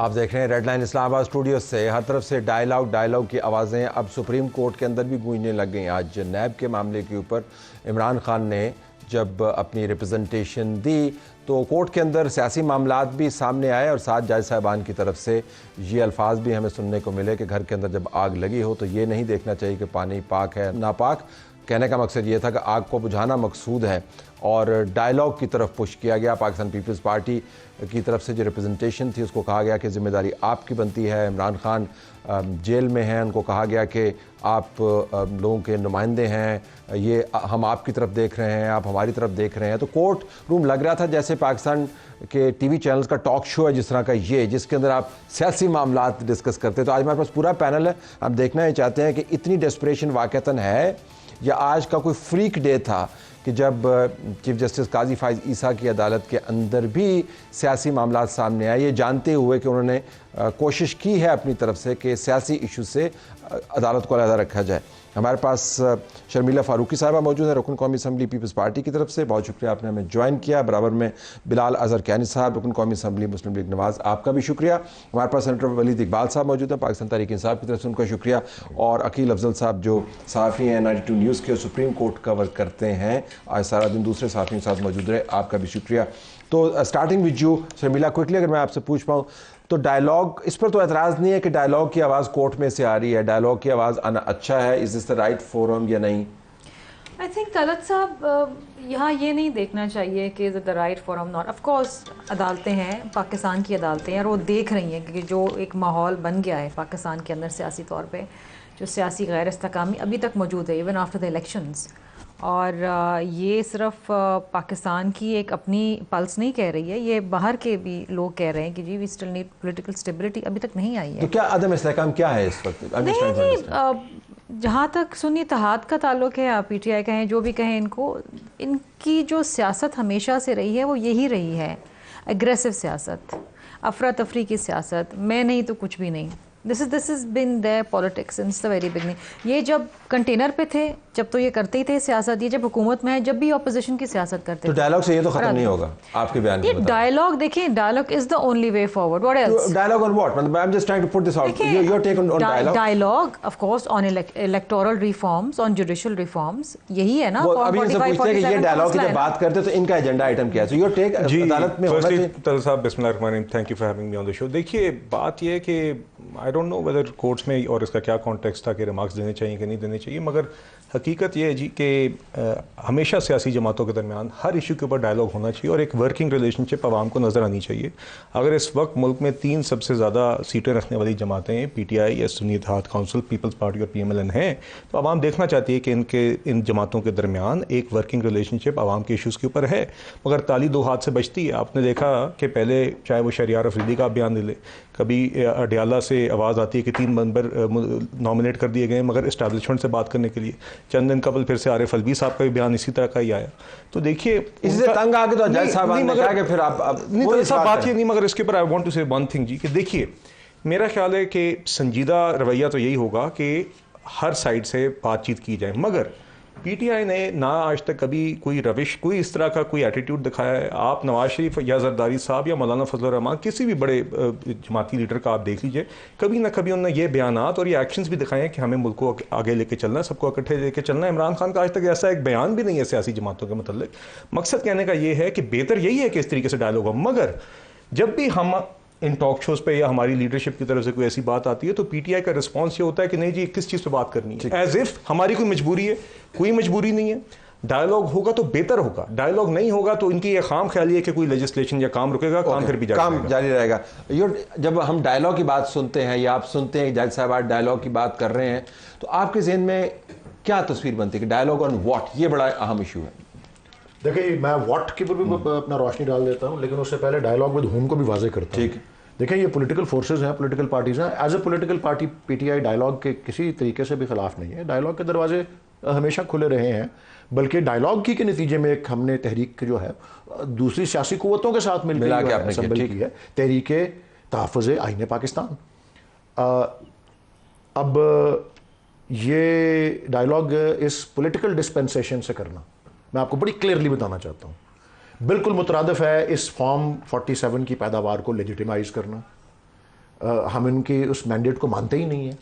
आप देख रहे हैं रेड लाइन इस्लामाबाद स्टूडियो से। हर तरफ से डायलॉग की आवाज़ें अब सुप्रीम कोर्ट के अंदर भी गूंजने लग गई। आज नैब के मामले के ऊपर इमरान खान ने जब अपनी रिप्रेजेंटेशन दी तो कोर्ट के अंदर सियासी मामलात भी सामने आए और साथ जज साहबान की तरफ से ये अल्फाज भी हमें सुनने को मिले कि घर के अंदर जब आग लगी हो तो ये नहीं देखना चाहिए कि पानी पाक है नापाक। कहने का मकसद ये था कि आग को बुझाना मकसूद है और डायलॉग की तरफ पुश किया गया। पाकिस्तान पीपल्स पार्टी की तरफ से जो रिप्रेजेंटेशन थी उसको कहा गया कि ज़िम्मेदारी आपकी बनती है। इमरान खान जेल में हैं, उनको कहा गया कि आप लोगों के नुमाइंदे हैं, ये हम आपकी तरफ देख रहे हैं, आप हमारी तरफ देख रहे हैं। तो कोर्ट रूम लग रहा था जैसे पाकिस्तान के टीवी चैनल्स का टॉक शो है जिस तरह का ये, जिसके अंदर आप सियासी मामलात डिस्कस करते हैं। तो आज हमारे पास पूरा पैनल है। हम देखना ही चाहते हैं कि इतनी डेस्परेशन वाक़तन है या आज का कोई फ्रीक डे था कि जब चीफ जस्टिस काजी फाइज ईसा की अदालत के अंदर भी सियासी मामलात सामने आए, ये जानते हुए कि उन्होंने कोशिश की है अपनी तरफ से कि सियासी इशू से अदालत को अलहदा रखा जाए। हमारे पास शर्मिला फारूकी साहबा मौजूद है, रुकन कौमी असम्बली पीपल्स पार्टी की तरफ से। बहुत शुक्रिया आपने हमें ज्वाइन किया। बराबर में बिलाल अजहर कैनी साहब, रुकन कौमी असम्बली मुस्लिम लीग नवाज़, आपका भी शुक्रिया। हमारे पास सेनेटर वलीद इकबाल साहब मौजूद हैं, पाकिस्तान तहरीक इंसाफ की तरफ से, उनका शुक्रिया। और अकील अफजल साहब जो सहाफ़ी हैं 92 न्यूज़ के, सुप्रीम कोर्ट कवर करते हैं, आज सारा दिन दूसरे सहाफ़ियों के साथ मौजूद रहे, आपका भी शुक्रिया। तो starting with you Sharmila, quickly अगर मैं आपसे पूछ पाऊँ तो डायलॉग, इस पर तो एतराज़ नहीं है कि डायलॉग की आवाज़ कोर्ट में से आ रही है, डायलॉग की आवाज़ आना अच्छा है, is this the right forum या नहीं? आई थिंक तलत साहब यहाँ ये नहीं देखना चाहिए कि is the right forum not. Of course अदालतें हैं, पाकिस्तान की अदालतें हैं और वो देख रही हैं कि जो एक माहौल बन गया है पाकिस्तान के अंदर सियासी तौर पे, जो सियासी गैर इस्तेकामी अभी तक मौजूद है इवन आफ्टर द इलेक्शंस। और ये सिर्फ पाकिस्तान की एक अपनी पल्स नहीं कह रही है, ये बाहर के भी लोग कह रहे हैं कि जी we still need political stability, अभी तक नहीं आई है। तो क्या अदम इस्तेहकाम क्या है इस वक्त? नहीं, जहाँ तक सुन्नी इत्तेहाद का ताल्लुक है, आप PTI कहें जो भी कहें, इनकी जो सियासत हमेशा से रही है वो यही रही है, एग्रेसिव सियासत, अफरा तफरी की सियासत, मैं नहीं तो कुछ भी नहीं। This is been there politics since the very beginning. ये जब कंटेनर पे थे जब तो ये करते ही थे सियासत, ये जब हुकूमत में है जब भी अपोजिशन की सियासत करते तो डायलॉग से ये तो खत्म नहीं होगा आपके बयान ये डायलॉग। देखिए, dialogue is the only way forward. What else? Dialogue on what? मतलब I am just trying to put this out, your take on dialogue. Dialogue of course on electoral reforms, on judicial reforms, यही है ना। अभी इनसे पूछते हैं कि ये डायलॉग की जब बात करते हैं तो इनका एजेंडा आइटम क्या है? सो योर टेक अदालत में होना चाहिए। तल साहब बिस्मिल्लाहिर्रहमानिर्रहीम, thank you for having me on the show. देखिए, बात ये है कि I don't know whether courts में और इसका क्या कॉन्टेक्स्ट था कि रिमार्क्स देने चाहिए कि नहीं देने चाहिए, मगर हकीकत ये है जी कि हमेशा सियासी जमातों के दरमियान हर इशू के ऊपर डायलॉग होना चाहिए और एक वर्किंग रिलेशनशिप आवाम को नज़र आनी चाहिए। अगर इस वक्त मुल्क में 3 सबसे ज़्यादा सीटें रखने वाली जमातें PTI या सुन्नी इत्तेहाद काउंसिल, पीपल्स पार्टी और PMLN हैं, तो आवाम देखना चाहती है कि इन जमातों के दरमियान एक वर्किंग रिलेशनशिप आवाम के इशूज़ के ऊपर है, मगर ताली 2 हाथ से बचती है। आपने देखा कि पहले चाहे वो शहरियार अफरीदी का बयान ले ले, कभी अडियाला से आवाज़ आती है कि 3 मेंबर नॉमिनेट कर दिए गए मगर इस्टेब्लिशमेंट से बात करने के लिए। चंद दिन कबल फिर से आरिफ अलवी साहब का भी बयान इसी तरह का ही आया। तो देखिए, इससे तंग आके तो जज साहब ने कहा कि फिर आप नहीं तो ऐसा बात ही नहीं, मगर इसके ऊपर आई वांट टू से वन थिंग जी कि देखिए, मेरा ख्याल है कि संजीदा रवैया तो यही होगा कि हर साइड से बातचीत की जाए, मगर PTI ने ना आज तक कभी कोई रविश, कोई इस तरह का कोई एटीट्यूड दिखाया है। आप नवाज शरीफ या जरदारी साहब या मौलाना फजलुर रहमान, किसी भी बड़े जमाती लीडर का आप देख लीजिए, कभी ना कभी उन्होंने ये बयानात और ये एक्शंस भी दिखाए हैं कि हमें मुल्क को आगे लेके चलना है, सबको इकट्ठे लेके चलना है। इमरान खान का आज तक ऐसा एक बयान भी नहीं है सियासी जमातों के मतलब। मकसद कहने का ये है कि बेहतर यही है कि इस तरीके से डायलॉग हो, मगर जब भी हम इन टॉक शोज़ पे या हमारी लीडरशिप की तरफ से कोई ऐसी बात आती है तो PTI का रिस्पॉन्स ये होता है कि नहीं जी किस चीज़ पे बात करनी है, एज इफ हमारी कोई मजबूरी है। कोई मजबूरी नहीं है। डायलॉग होगा तो बेहतर होगा, डायलॉग नहीं होगा तो इनकी ये खाम ख्याली है कि कोई लेजिस्लेशन या काम रुकेगा, काम फिर भी जारी रहेगा। जब हम डायलॉग की बात सुनते हैं या आप सुनते हैं जज साहब आज डायलॉग की बात कर रहे हैं, तो आपके जहन में क्या तस्वीर बनती है कि डायलॉग ऑन व्हाट? ये बड़ा अहम इशू है। देखिए, मैं व्हाट के ऊपर भी अपना रोशनी डाल देता हूँ, लेकिन उससे पहले डायलॉग विद होम को भी वाजे करता हूँ। ठीक है, देखिए, ये पॉलिटिकल फोर्सेस हैं, पॉलिटिकल पार्टीज हैं। As a political party PTI dialogue के किसी तरीके से भी खिलाफ नहीं है। डायलॉग के दरवाजे हमेशा खुले रहे हैं, बल्कि डायलॉग के नतीजे में एक हमने तहरीक जो है दूसरी सियासी कुव्वतों के साथ मिलकर असेंबल की है, तहरीक तहफ़्फ़ुज़ आईन पाकिस्तान। अब ये डायलॉग इस पॉलिटिकल डिस्पेंसेशन से करना, मैं आपको बड़ी क्लियरली बताना चाहता हूँ, बिल्कुल मुतरादिफ है इस फॉर्म 47 की पैदावार को लेजिटिमाइज करना। हम इनके उस मैंडेट को मानते ही नहीं है।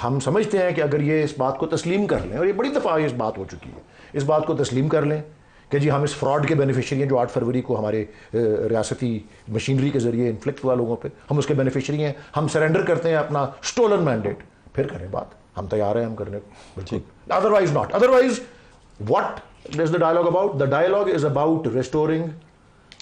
हम समझते हैं कि अगर ये इस बात को तस्लीम कर लें, और ये बड़ी दफ़ा इस बात हो चुकी है, इस बात को तस्लीम कर लें कि जी हम इस फ्रॉड के बेनिफिशरी हैं जो 8 फरवरी को हमारे रियासती मशीनरी के ज़रिए इन्फ्लिक्ट हुआ लोगों पे, हम उसके बेनिफिशरी हैं, हम सरेंडर करते हैं अपना स्टोलन मैंडेट, फिर करें बात, हम तैयार हैं हम करने को, बिल्कुल। Otherwise not, otherwise what is the dialogue about? The dialogue is about restoring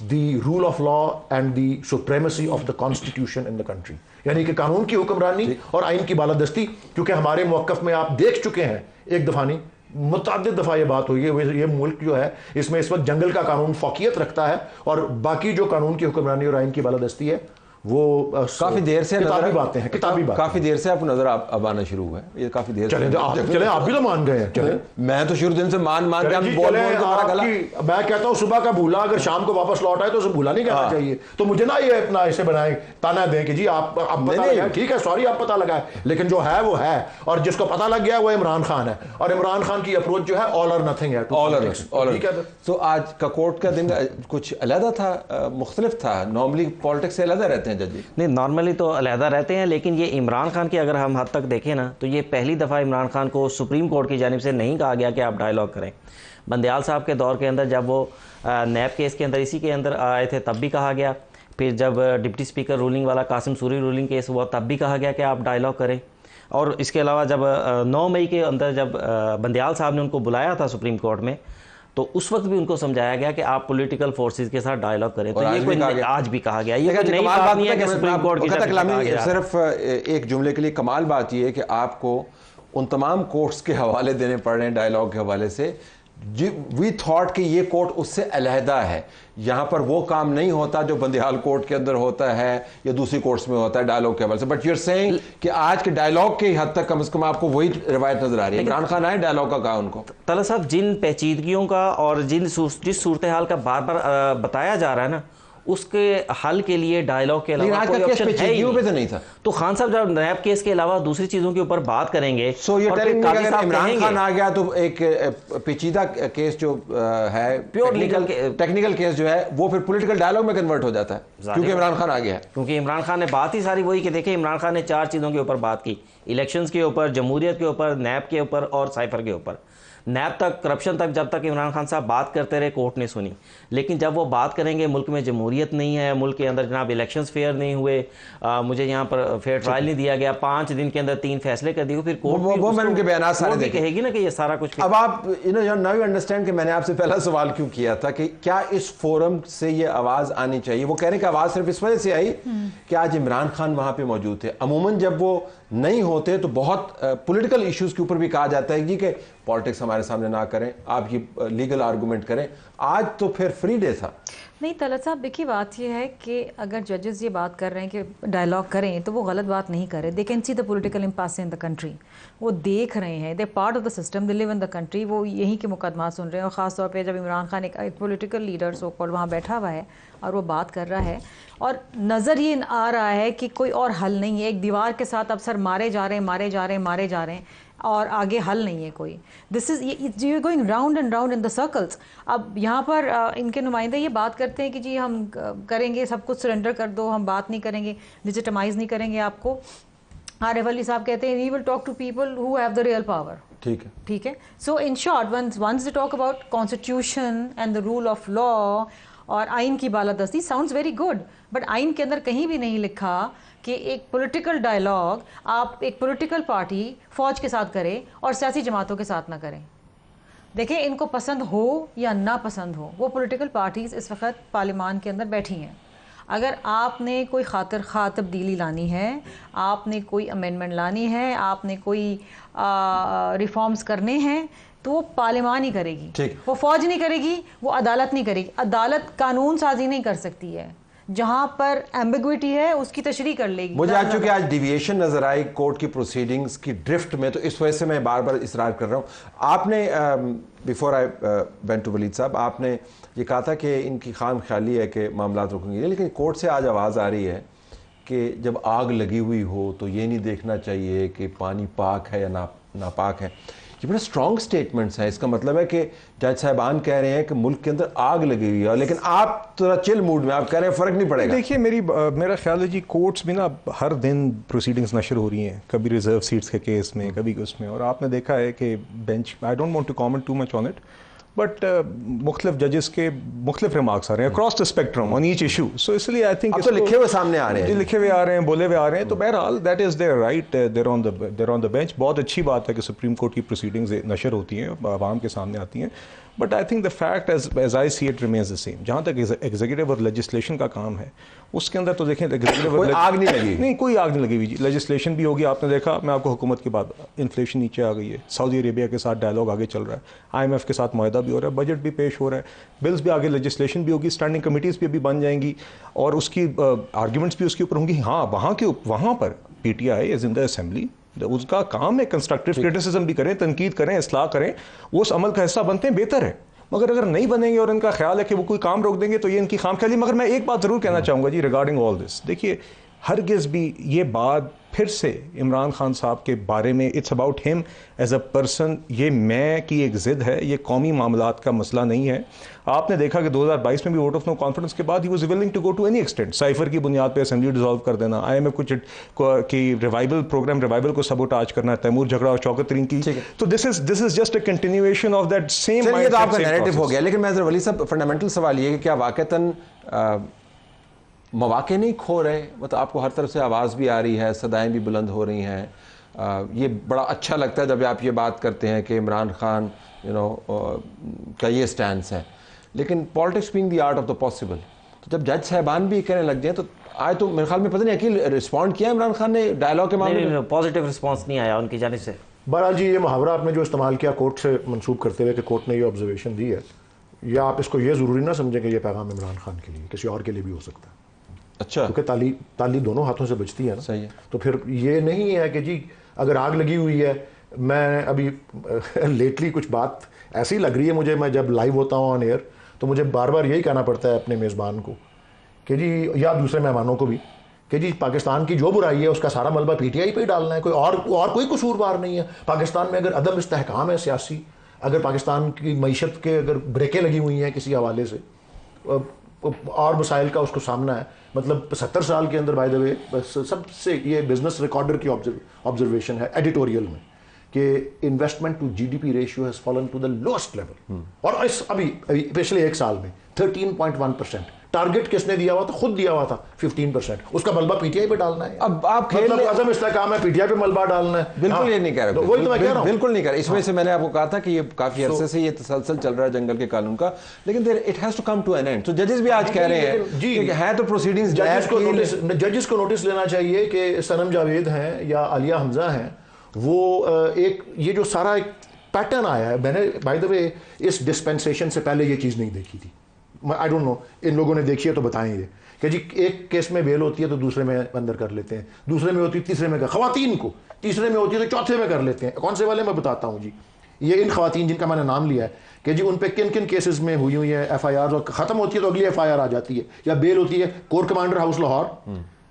the rule of law and the supremacy of the constitution in the country, यानी कि कानून की हुक्मरानी और आइन की बालादस्ती। क्योंकि हमारे मौक़िफ़ में आप देख चुके हैं, एक दफ़ा नहीं मुतअद्दिद दफ़ा ये बात हुई है, ये मुल्क जो है इसमें इस वक्त जंगल का कानून फौकियत रखता है और बाकी जो कानून की हुक्मरानी और आइन की बालादस्ती है वो काफी देर से किताबी बातें हैं, किताबी बातें। काफी देर से आपको नजर अब आना शुरू हुआ है, ये काफी देर चले आप भी तो मान गए हैं। चले, मैं तो शुरू दिन से मान के हम बोल मैं कहता हूँ सुबह का भूला अगर शाम को वापस लौट आए तो उसे भूला नहीं कहना चाहिए। तो मुझे ना ये अपना ऐसे बनाए ताना दें कि जी आप पता लगा, ठीक है सॉरी आप पता लगा, लेकिन जो है वो है, और जिसको पता लग गया वो इमरान खान है, और इमरान खान की अप्रोच जो है ऑल और नथिंग है, ऑल और। तो आज का कोर्ट का दिन कुछ अलग था, मुख्तलिफ था। नॉर्मली पॉलिटिक्स से अलग रहते हैं जज? नहीं, नॉर्मली तो अलहदा रहते हैं, लेकिन ये इमरान खान की अगर हम हद तक देखें ना, तो ये पहली दफ़ा इमरान खान को सुप्रीम कोर्ट की जानिब से नहीं कहा गया कि आप डायलॉग करें। बंदयाल साहब के दौर के अंदर जब वो नैब केस के अंदर इसी के अंदर आए थे तब भी कहा गया, फिर जब डिप्टी स्पीकर रूलिंग वाला कासिम सूरी रूलिंग केस हुआ तब भी कहा गया कि आप डायलॉग करें। और इसके अलावा जब 9 मई के अंदर जब बंदयाल साहब ने उनको बुलाया था सुप्रीम कोर्ट में, तो उस वक्त भी उनको समझाया गया कि आप पॉलिटिकल फोर्सेस के साथ डायलॉग करें। तो ये कोई आज भी कहा गया, ये नई बात नहीं है कि सुप्रीम कोर्ट की तरफ से कहा गया। सिर्फ एक जुमले के लिए कमाल बात ये है कि आपको उन तमाम कोर्ट्स के हवाले देने पड़ रहे हैं डायलॉग के हवाले से। वी थॉट कि ये कोर्ट उससे अलहदा है, यहाँ पर वो काम नहीं होता जो बंदिहाल कोर्ट के अंदर होता है या दूसरी कोर्ट्स में होता है डायलॉग के हवाले से। बट यू आर सेइंग कि आज के डायलॉग के हद तक कम से कम आपको वही रिवायत नजर आ रही है। इमरान खान आए, डायलॉग का कहा उनको। तला साहब, जिन पेचीदगियों का और जिस सूरत हाल का बार बार बताया जा रहा है ना, उसके हल के लिए डायलॉग के अलावा कोई ऑप्शन है ही नहीं। तो नहीं था। तो खान साहब जब नैब केस के अलावा दूसरी चीजों के ऊपर बात करेंगे, सो ये अगर इमरान खान आ गया तो एक पेचीदा केस जो है, प्योर लीगल टेक्निकल केस जो है, वो फिर पॉलिटिकल डायलॉग में कन्वर्ट हो जाता है, क्योंकि इमरान खान आ गया है। क्योंकि इमरान खान ने बात ही सारी वही कि देखिए, इमरान खान ने 4 चीज़ों के ऊपर बात की, इलेक्शंस के ऊपर, जमहूरियत के ऊपर, नैब के ऊपर और साइफर के ऊपर। नैब तक, करप्शन तक जब तक इमरान खान साहब बात करते रहे कोर्ट ने सुनी, लेकिन जब वो बात करेंगे मुल्क में जमहूरियत नहीं है, मुल्क के अंदर जनाब इलेक्शंस फेयर नहीं हुए, मुझे यहाँ पर फेयर ट्रायल नहीं दिया गया, 5 दिन के अंदर 3 फैसले कर दिए, फिर कोर्ट वो मैंने उनके बयान सारे भी कहेगी ना कि ये सारा कुछ। अब आप नाउ यू अंडरस्टैंड कि मैंने आपसे पहला सवाल क्यों किया था कि क्या इस फोरम से ये आवाज़ आनी चाहिए। वो कह रहे हैं कि आवाज़ सिर्फ इस वजह से आई कि आज इमरान खान वहाँ पे मौजूद थे। अमूमन जब वो नहीं होते तो बहुत पॉलिटिकल इश्यूज के ऊपर भी कहा जाता है कि पॉलिटिक्स हमारे सामने ना करें, आप ये लीगल आर्गूमेंट करें। आज तो फिर फ्री डे था। नहीं तलत साहब, देखिए बात यह है कि अगर जजेस ये बात कर रहे हैं कि डायलॉग करें तो वो गलत बात नहीं कर रहे। They can see the political impasse in the country, वो देख रहे हैं, they part of the system, they live in the country, वो यहीं के मुकदमा सुन रहे हैं। और ख़ास तौर पे जब इमरान खान एक पॉलिटिकल लीडर सो कॉल्ड वहाँ बैठा हुआ है और वो बात कर रहा है और नज़र ये आ रहा है कि कोई और हल नहीं है, एक दीवार के साथ अफसर मारे जा रहे हैं और आगे हल नहीं है कोई। This is you going round and round in the circles. अब यहाँ पर इनके नुमाइंदे ये बात करते हैं कि जी हम करेंगे, सब कुछ सरेंडर कर दो, हम बात नहीं करेंगे, लेजिटिमाइज नहीं करेंगे आपको। आरिफ अली साहब कहते हैं we will talk to people who have the real power. ठीक है। So in short once they talk about constitution and the rule of law और आइन की बालादस्ती, साउंड्स वेरी गुड, बट आइन के अंदर कहीं भी नहीं लिखा कि एक पॉलिटिकल डायलॉग आप एक पॉलिटिकल पार्टी फ़ौज के साथ करें और सियासी जमातों के साथ ना करें। देखें, इनको पसंद हो या ना पसंद हो, वो पॉलिटिकल पार्टीज़ इस वक्त पार्लियामान के अंदर बैठी हैं। अगर आपने कोई खातिर खा तब्दीली लानी है, आपने कोई अमेंडमेंट लानी है, आपने कोई रिफॉर्म्स करने हैं, तो वो पार्लियामान ही करेगी, वो फ़ौज नहीं करेगी, वो अदालत नहीं करेगी। अदालत कानून साजी नहीं कर सकती है, जहां पर एम्बिग्विटी है उसकी तशरीह कर लेगी। मुझे आज चूंकि आज डिविएशन नजर आई कोर्ट की प्रोसीडिंग्स की ड्रिफ्ट में, तो इस वजह से मैं बार बार इसरार कर रहा हूँ। आपने before I went to Waleed साहब, आपने ये कहा था कि इनकी खाम ख्याली है कि मामला रुकेंगे, लेकिन कोर्ट से आज आवाज़ आ रही है कि जब आग लगी हुई हो तो ये नहीं देखना चाहिए कि पानी पाक है या नापाक है। ये बड़े स्ट्रॉन्ग स्टेटमेंट्स हैं। इसका मतलब है कि जज साहिबान कह रहे हैं कि मुल्क के अंदर आग लगी हुई है, लेकिन आप थोड़ा चिल मूड में, आप कह रहे हैं फ़र्क नहीं पड़ेगा। देखिए मेरा ख्याल है जी, कोर्ट्स में ना हर दिन प्रोसीडिंग्स नशर हो रही हैं, कभी रिजर्व सीट्स के केस में, कभी उसमें, और आपने देखा है कि bench, I don't want to comment too much on it, but मुख्तलिफ जजेस के मुख्तलिफ रिमार्क्स आ रहे हैं across the spectrum on each issue. So इसलिए आई थिंक अब तो लिखे हुए सामने आ रहे हैं, जी लिखे हुए आ रहे हैं, बोले हुए आ रहे हैं, तो बहरहाल that is there right, there on the bench. बहुत अच्छी बात है कि सुप्रीम कोर्ट की प्रोसीडिंग्स नशर होती हैं, आवाम के सामने आती हैं, but I think the fact as I see it remains the same. जहाँ तक एग्जीक्यूटिव और लेजिस्लेशन का काम है, उसके अंदर तो देखें एग्जीक्यूटिव कोई आग नहीं लगी, नहीं कोई आग नहीं लगी हुई जी। लेजिस्लेशन भी होगी, आपने देखा, मैं आपको हुकूमत के बाद इन्फ्लेशन नीचे आ गई है, सऊदी अरेबिया के साथ डायलॉग आगे चल रहा है, IMF के साथ मुआहदा भी हो रहा है, बजट भी पेश हो रहा है, बिल्स भी आगे, लेजिस्लेशन भी होगी, स्टैंडिंग कमिटीज़ भी अभी बन जाएंगी और उसकी आर्ग्यूमेंट्स भी उसके ऊपर होंगी। हाँ, वहाँ पर PTI is in the assembly, उसका काम है कंस्ट्रक्टिव क्रिटिसिज्म भी करें, तनकीद करें, इस्लाह करें, वो उस अमल का हिस्सा बनते हैं, बेहतर है। मगर अगर नहीं बनेंगे और इनका ख्याल है कि वो कोई काम रोक देंगे तो ये इनकी खामख्याली। मगर मैं एक बात ज़रूर कहना चाहूँगा जी रिगार्डिंग ऑल दिस, देखिए हरगिज़ भी ये बात फिर से इमरान खान साहब के बारे में, it's about him as a person, ये मैं की एक ज़िद है, ये कौमी मामलात का मसला नहीं है। आपने देखा कि 2022 में भी वोट ऑफ नो कॉन्फिडेंस के बाद ही was willing to go to any extent, cipher की बुनियाद पे असेंबली डिसॉल्व कर देना, IMF की रिवाइवल को सबोटाज करना, तैमूर झगड़ा और शौकत तरीन की, तो this is just a continuation of that same. ये तो आपका नैरेटिव हो गया, लेकिन मैं वली साहब फंडामेंटल सवाल ये है कि क्या वाकईतन मौके नहीं खो रहे? मतलब आपको हर तरफ से आवाज़ भी आ रही है, सदाएं भी बुलंद हो रही हैं, ये बड़ा अच्छा लगता है जब आप ये बात करते हैं कि इमरान खान का ये स्टैंड है, लेकिन politics being the art of the possible, तो जब जज साहबान भी कहने लग जाए तो आज तो मेरे ख्याल में पता नहीं अकील रिस्पॉन्ड किया इमरान खान ने डायलॉग के मामले में? पॉजिटिव रिस्पॉन्स नहीं आया उनकी जानिब से। बहरहाल जी, ये मुहावरा आपने जो इस्तेमाल किया कोर्ट से मंसूब करते हुए कि कोर्ट ने ये ऑब्जर्वेशन दी है, या आप इसको ये ज़रूरी ना समझें कि ये पैगाम इमरान खान के लिए, किसी और के लिए भी हो सकता है। अच्छा, क्योंकि ताली दोनों हाथों से बचती है ना। सही है। तो फिर ये नहीं है कि जी अगर आग लगी हुई है, मैं अभी लेटली कुछ बात ऐसी लग रही है मुझे, मैं जब लाइव होता हूँ ऑन एयर तो मुझे बार बार यही कहना पड़ता है अपने मेज़बान को कि जी, या दूसरे मेहमानों को भी, कि जी पाकिस्तान की जो बुराई है उसका सारा मलबा PTI पे ही डालना है, कोई और कोई कसूरवार नहीं है। पाकिस्तान में अगर अदम इस्तेहकाम है सियासी, अगर पाकिस्तान की मईशत के अगर ब्रेकें लगी हुई हैं किसी हवाले से और मसाइल का उसको सामना है, मतलब 70 साल के अंदर बाय द वे सबसे ये बिजनेस रिकॉर्डर की ऑब्जर्वेशन है एडिटोरियल में कि investment to GDP ratio has fallen to the lowest level, और इस अभी पिछले एक साल में 13.1%। टारगेट किसने दिया हुआ था? खुद दिया हुआ था 15%, उसका मलबा PTI पे डालना है। अब आप खेल मतलब अज़म इस्तेहकाम है, PTI पे मलबा डालना है। बिल्कुल ये नहीं कह रहे, वही तो मैं कह रहा हूँ, बिल्कुल नहीं कह रहे। इस वजह से मैंने आपको कहा था कि ये काफी अरसे से ये तसलसल चल रहा है जंगल के कानून का, लेकिन it has to come to an end. तो जजेस भी आज कह रहे हैं जी, कि है तो प्रोसीडिंग्स, जजेस को नोटिस लेना चाहिए कि सनम जावेद हैं या आलिया हमजा हैं, वो एक ये जो सारा एक पैटर्न आया है, मैंने बाय द वे इस डिस्पेंसेशन से पहले ये चीज़ नहीं देखी थी, आई डोंट नो इन लोगों ने देखी है तो बताएंगे कि जी एक केस में बेल होती है तो दूसरे में अंदर कर लेते हैं, दूसरे में होती है तीसरे में कर, खवातीन को तीसरे में होती है तो चौथे में कर लेते हैं। कौन से वाले मैं बताता हूँ जी, ये इन खवातीन जिनका मैंने नाम लिया है कि जी उन पे किन किन केसेस में हुई है FIR, और ख़त्म होती है तो अगली FIR आ जाती है, या बेल होती है कोर कमांडर हाउस लाहौर,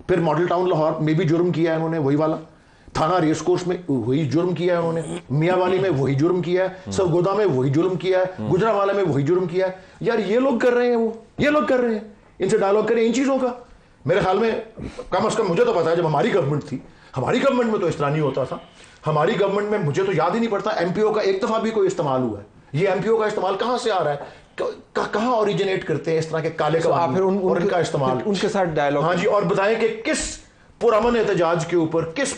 फिर मॉडल टाउन लाहौर में भी जुर्म किया है उन्होंने वही वाला, थाना रेस कोर्स में वही जुर्म किया है उन्होंने, मियाँवाली में वही जुर्म किया है, सरगोदा में वही जुर्म किया है, गुजरावाला में वही जुर्म किया है। यार ये लोग कर रहे हैं, ये लोग कर रहे हैं, इनसे डायलॉग करें इन चीज़ों का। मेरे ख्याल में कम अज़ कम मुझे तो पता है जब हमारी गवर्नमेंट थी, हमारी गवर्नमेंट में तो इस तरह नहीं होता था। हमारी गवर्नमेंट में मुझे तो याद ही नहीं पड़ता MPO का एक दफ़ा भी कोई इस्तेमाल हुआ है। ये MPO का इस्तेमाल कहाँ से आ रहा है, कहाँ ओरिजिनेट करते हैं इस तरह के काले कवानीन फिर और इनका इस्तेमाल उनके साथ डायलॉग। हाँ जी, और बताएं कि किस पुरअमन एहतजाज के ऊपर किस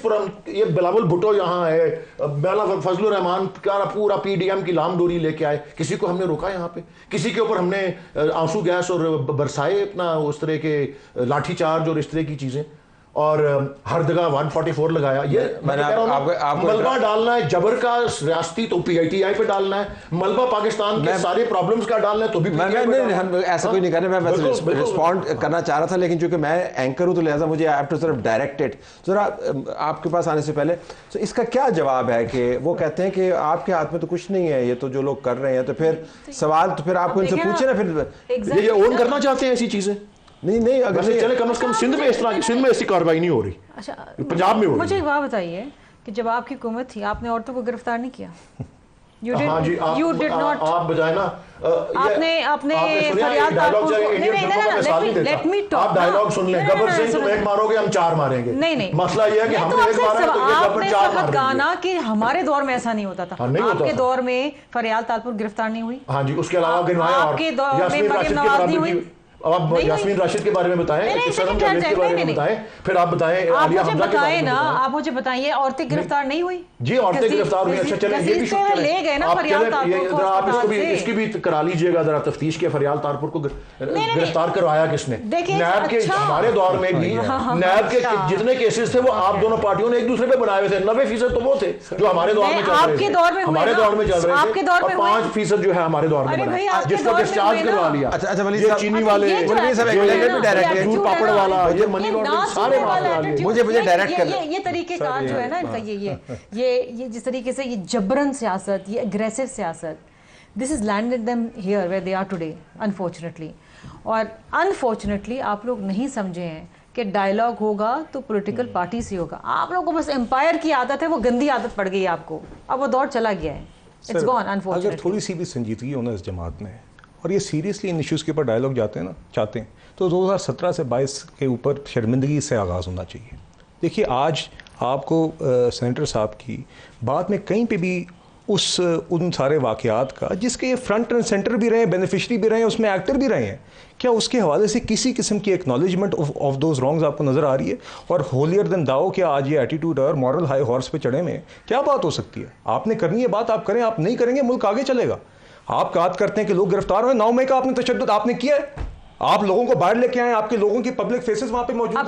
ये बिलावल भुट्टो यहाँ है, मौलाना फजलुर रहमान का पूरा PDM की लाम डोरी लेके आए, किसी को हमने रोका यहाँ पे? किसी के ऊपर हमने आंसू गैस और बरसाए अपना उस तरह के लाठीचार्ज और इस तरह की चीज़ें, और हर जगह 144 लगाया? ये मैंने मलबा डालना है जबर का रियासती तो PTI पे डालना है, मलबा पाकिस्तान के सारे प्रॉब्लम्स का डालना है तो भी हम ऐसा कोई नहीं कर रहे। मैं वैसे रिस्पॉन्ड करना चाह रहा था, लेकिन चूंकि मैं एंकर हूं तो लिहाजा मुझे आई हैव टू सिर्फ डायरेक्टेड जरा आपके पास आने से पहले। तो इसका क्या जवाब है कि वो कहते हैं कि आपके हाथ में तो कुछ नहीं है, ये तो जो लोग कर रहे हैं, तो फिर सवाल तो फिर आपको इनसे पूछे ना, फिर ये ओन करना चाहते हैं ऐसी चीजें? नहीं अगर चले कम से कम सिंध में इस तरह सिंध में ऐसी कार्रवाई नहीं हो रही। अच्छा, पंजाब में हो रही। मुझे एक बात बताइए कि जब आपकी हुकूमत थी आपने औरतों को गिरफ्तार नहीं किया? हाँ जी, you did not. आप बजाय ना आपने फरियाद तारपुर को let me talk. आप डायलॉग सुन लें, गब्बर सिंह तुम एक मारोगे हम 4 मारेंगे। नहीं मसला ये है कि हमने एक मारा तो ये गब्बर 4 मार कहा ना कि हमारे दौर में ऐसा नहीं होता था। आपके दौर में फरियाद तारपुर गिरफ्तार नहीं हुई? हाँ जी, उसके अलावा गिनवाएं और आपके दौर में मरियम नवाज नहीं हुई? अब आप यास्मीन राशिद के बारे में बताएं, सनम जावेद के बारे में बताएं, फिर आप बताएं आलिया हमजा के बारे में ना। आप मुझे बताइए, औरतें गिरफ्तार नहीं हुई? जी, औरतें गिरफ्तार हुई। अच्छा चलें, ये भी ले गए ना फरियाद तारपुर को। आप इसको भी, इसकी भी करा लीजिएगा जरा तफ्तीश के, फरियाद तारपुर को गिरफ्तार करवाया किसने? नैब के हमारे दौर में भी नैब के जितने केसेस थे वो आप दोनों पार्टियों ने एक दूसरे पे बनाए हुए थे। 90% तो वो थे जो हमारे दौर में चल रहे थे, हमारे दौर में चल रहे थे, और 5% जो है हमारे दौर में बना, जिसको डिस्चार्ज करवा लिया। अच्छा वली ये चीनी वाले, डायरेक्ट पापड़ वाला, ये मनी लॉन्ड्रिंग, सारे मामले मुझे डायरेक्ट कर ये तरीकेकार जो है ना इनका, ये जिस तरीके से ये जबरन सियासत, ये एग्रेसिव सियासत, this is landed them here where they are today unfortunately. और अनफॉर्चुनेटली आप लोग नहीं समझे हैं कि डायलॉग होगा तो पॉलिटिकल पार्टी से होगा। आप लोगों को बस एम्पायर की आदत है, वो गंदी आदत पड़ गई है आपको, अब वो दौर चला गया है, इट्स गॉन अनफॉर्चुनेटली। अगर थोड़ी सी भी संजीदगी हो ना इस जमात में और ये सीरियसली इन इश्यूज़ के ऊपर डायलॉग चाहते हैं तो 2017 से 22 के ऊपर शर्मिंदगी से आगाज़ होना चाहिए। देखिए आज आपको सेनेटर साहब की बात में कहीं पे भी उन सारे वाक़यात का जिसके ये फ्रंट एंड सेंटर भी रहे हैं, बेनिफिशरी भी रहे हैं, उसमें एक्टर भी रहे हैं, क्या उसके हवाले से किसी किस्म की एक्नॉलेजमेंट ऑफ दोज रॉन्ग्स आपको नज़र आ रही है? और होलियर देन दाओ क्या आज ये एटीट्यूड और मॉरल हाई हॉर्स पे चढ़े में क्या बात हो सकती है? आपने करनी है बात, आप करें, आप नहीं करेंगे मुल्क आगे चलेगा। आप बात करते हैं कि लोग गिरफ्तार हुए, 9 मई का आपने तशद्दुद आपने किया है, आप लोगों को बाहर लेके आए, आपके लोगों की पब्लिक फेसेस वहां पे मौजूद है।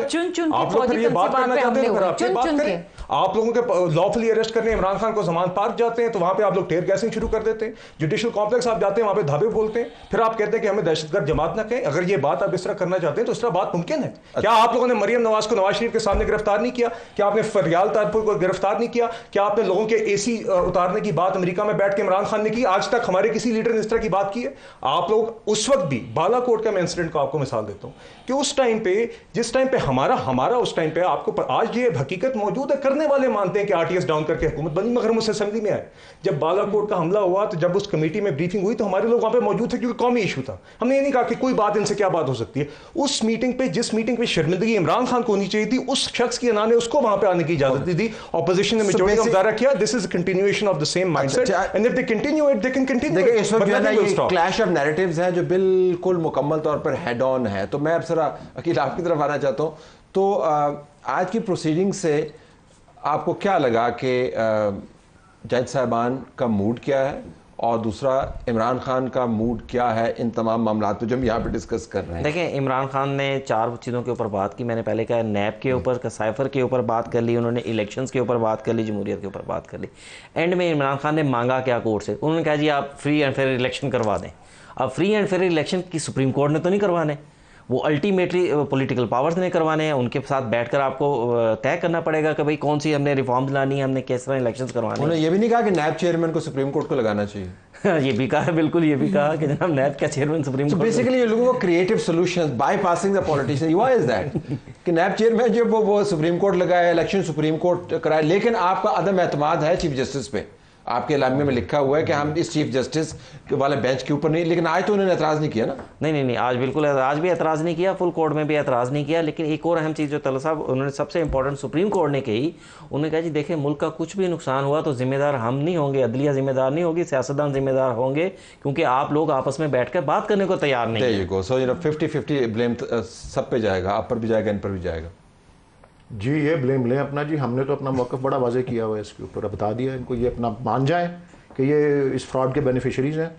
आप लोग फिर ये बात करना चाहते हैं, आप ये बात करें। आप लोगों के लॉफुली अरेस्ट करने इमरान खान को जमानत पार्क जाते हैं तो वहां पे आप लोग टेयर गैसिंग शुरू कर देते हैं। जुडिशियल कॉम्प्लेक्स आप जाते हैं, वहां पे धाबे बोलते हैं, फिर आप कहते हैं कि हमें दहशतगर्द जमात ना कहें। अगर ये बात आप इस तरह करना चाहते हैं तो इस तरह बात मुमकिन है? क्या आप लोगों ने मरियम नवाज को नवाज शरीफ के सामने गिरफ्तार नहीं किया? क्या आपने फरियाद तारपुर को गिरफ्तार नहीं किया? क्या आपने लोगों के AC उतारने की बात अमेरिका में बैठ के इमरान खान ने की? आज तक हमारे किसी लीडर ने इस तरह की बात की है? आप लोग उस वक्त भी बालाकोट का मैं इंसिडेंट को आपको मिसाल देता हूं कि उस टाइम पे, जिस टाइम पे हमारा उस टाइम पे आपको आज ये हकीकत मौजूद है, करने वाले मानते हैं कि RTS डाउन करके हुकूमत बनी, मगर हम उस असेंबली में आए जब बालाकोट का हमला हुआ तो जब उस कमेटी में ब्रीफिंग हुई तो हमारे लोग वहां पे मौजूद थे क्योंकि कौमी इशू था। हमने ये नहीं कहा कि कोई बात इनसे क्या बात हो सकती है। उस मीटिंग पे, जिस मीटिंग पे शर्मिंदगी इमरान खान को होनी चाहिए थी, उस शख्स की अना ने उसको वहां पे आने की इजाजत दी थी। ऑपोजिशन ने मेजॉरिटी का मुजाहरा किया। This is continuation of the same mindset and if they continue it they can continue. देखिए इस वक्त जो है ना ये क्लैश ऑफ नैरेटिव्स हैं जो बिल्कुल मुकम्मल तौर पर हेड ऑन है। तो मैं अब जरा अकील आपकी तरफ आना चाहता हूँ। तो आज की प्रोसीडिंग से आपको क्या लगा कि जज साहबान का मूड क्या है और दूसरा इमरान खान का मूड क्या है इन तमाम मामलों पे जो हम यहाँ पे डिस्कस कर रहे हैं? देखें, इमरान खान ने 4 चीज़ों के ऊपर बात की। मैंने पहले कहा नैब के ऊपर, साइफर के ऊपर बात कर ली, उन्होंने इलेक्शंस के ऊपर बात कर ली, जमहूरियत के ऊपर बात कर ली। एंड में इमरान खान ने मांगा क्या कोर्ट से? उन्होंने कहा जी आप फ्री एंड फेयर इलेक्शन करवा दें। अब फ्री एंड फेयर इलेक्शन की सुप्रीम कोर्ट ने तो नहीं करवाने, वो अल्टीमेटली पॉलिटिकल पावर्स ने करवाने हैं। उनके साथ बैठकर आपको तय करना पड़ेगा कि भाई कौन सी हमने रिफॉर्म्स लानी है, हमने किस तरह इलेक्शंस करवाने हैं। उन्होंने ये भी नहीं कहा कि नैब चेयरमैन को सुप्रीम कोर्ट को लगाना चाहिए? ये भी कहा, बिल्कुल ये भी कहा कि जनाब नैब का चेयरमैन सुप्रीम कोर्ट। बेसिकली ये लोगों को creative solutions bypassing the politician, why is that कि नैब चेयरमैन जो वो सुप्रीम कोर्ट लगाए, इलेक्शन सुप्रीम कोर्ट कराए, लेकिन आपका अदम एतमाद है चीफ जस्टिस पे। आपके इलामे में लिखा हुआ है कि हम इस चीफ जस्टिस वाले बेंच के ऊपर नहीं, लेकिन आज तो उन्होंने एतराज़ नहीं किया ना? नहीं, आज बिल्कुल आज भी एतराज़ नहीं किया, फुल कोर्ट में भी एतराज़ नहीं किया। लेकिन एक और अहम चीज़ जो तलत साहब उन्होंने सबसे इंपॉर्टेंट सुप्रीम कोर्ट ने कही, उन्होंने कहा जी देखें मुल्क का कुछ भी नुकसान हुआ तो जिम्मेदार हम नहीं होंगे, अदलिया जिम्मेदार नहीं होगी, सियासतदान जिम्मेदार होंगे, क्योंकि आप लोग आपस में बैठ कर बात करने को तैयार नहीं है। सो 50-50 ब्लेम सब पे जाएगा, आप पर भी जाएगा, इन पर भी जाएगा। जी ये ब्लेम लें अपना जी, हमने तो अपना मौक़िफ़ बड़ा वाज़ेह किया हुआ है इसके ऊपर, बता दिया इनको, ये अपना मान जाएं कि ये इस फ्रॉड के बेनिफिशरीज हैं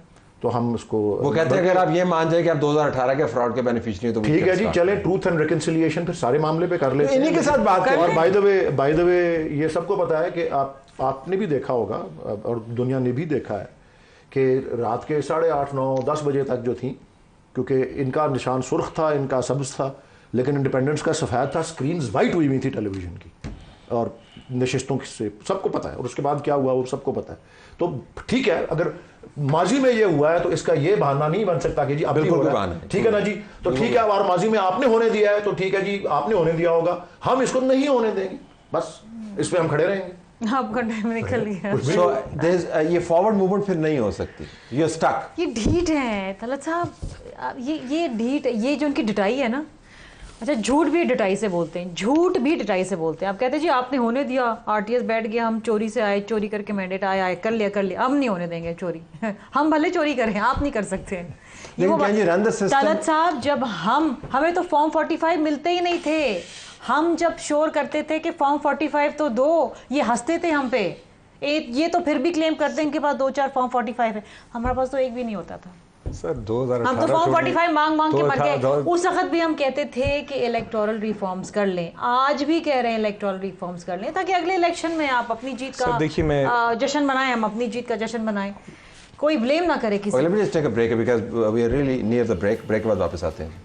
तो हम उसको, वो कहते हैं अगर आप ये मान जाए कि आप 2018 के फ्रॉड के बेनिफिशरी हैं तो ठीक है जी, चले ट्रूथ एंड रिकंसिलिएशन फिर सारे मामले पे कर लेते हैं, इन्हीं के साथ बात करें। और बाय द वे ये सबको पता है कि आपने भी देखा होगा और दुनिया ने भी देखा है कि रात के 8:30, 9, 10 बजे तक जो थी, क्योंकि इनका निशान सुर्ख था, इनका सब्ज था, लेकिन इंडिपेंडेंस का सफ़ेद था, स्क्रीन्स वाइट हुई हुई थी टेलीविज़न की और नशिस्तों से सबको पता है, और उसके बाद क्या हुआ वो सबको पता है। तो ठीक है, अगर माजी में ये हुआ है तो इसका ये बहाना नहीं बन सकता कि जी अब हो रहा है, ठीक है ना जी, तो ठीक है, और माजी में आपने होने दिया है तो ठीक है जी, आपने होने दिया होगा, हम इसको नहीं होने देंगे, बस इस पर हम खड़े रहेंगे। आपका टाइम निकल गया। सो ये फॉरवर्ड मूवमेंट फिर नहीं हो सकती, ये स्टक। ये ढीठ है तलत साहब, ये ढीठ, ये जो उनकी डिटाई है ना, अच्छा झूठ भी डिटाई से बोलते हैं, झूठ भी डिटाई से बोलते हैं। आप कहते हैं जी आपने होने दिया, आरटीएस बैठ गया, हम चोरी से आए, चोरी करके मैंडेट आया कर लिया, हम नहीं होने देंगे चोरी हम भले चोरी करें, आप नहीं कर सकते। तलत साहब, जब हमें तो फॉर्म 45 मिलते ही नहीं थे, हम जब शोर करते थे कि फॉर्म 45 तो दो, ये हंसते थे हम पे। ये तो फिर भी क्लेम करते हैं इनके पास 2-4 फॉर्म 45 है, हमारे पास तो एक भी नहीं होता था सर। 2018 हम तो फॉर्म 45 मांग के मर गए। उस वक्त भी हम कहते थे कि इलेक्टोरल रिफॉर्म्स कर लें, आज भी कह रहे हैं इलेक्टोरल रिफॉर्म्स कर लें ताकि अगले इलेक्शन में आप अपनी जीत का जश्न मनाएं, हम अपनी जीत का जश्न मनाएं, कोई ब्लेम ना करे किसी। Let me just take a break because we are really near the break के बाद वापस आते हैं।